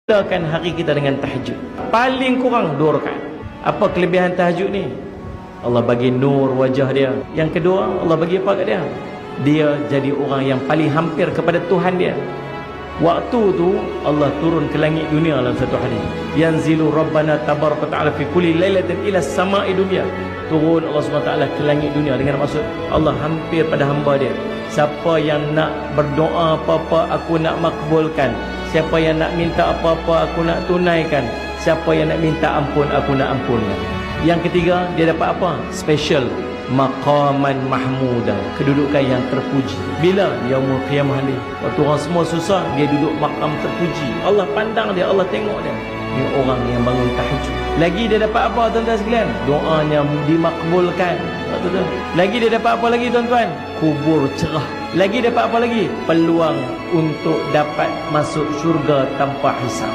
Mulakan hari kita dengan tahajud. Paling kurang 2 rakaat. Apa kelebihan tahajud ni? Allah bagi nur wajah dia. Yang kedua, Allah bagi apa kat dia? Dia jadi orang yang paling hampir kepada Tuhan dia. Waktu tu Allah turun ke langit dunia dalam satu hari. Yanzilu Rabbana tabaraka ta'ala fi kulli lailatin ila samai dunia. Turun Allah SWT ke langit dunia dengan maksud Allah hampir pada hamba dia. Siapa yang nak berdoa apa-apa, aku nak makbulkan. Siapa yang nak minta apa-apa, aku nak tunaikan. Siapa yang nak minta ampun, aku nak ampunkan. Yang ketiga, dia dapat apa? Special. Maqaman mahmuda. Kedudukan yang terpuji. Bila? Yaumul qiyamah ni. Waktu orang semua susah, dia duduk maqam terpuji. Allah pandang dia, Allah tengok dia. Ini orang yang bangun tahajud. Lagi dia dapat apa, tuan-tuan sekalian? Doanya dimakbulkan. Lagi dia dapat apa lagi, tuan-tuan? Kubur cerah. Lagi dapat apa lagi? Peluang untuk dapat masuk syurga tanpa hisab.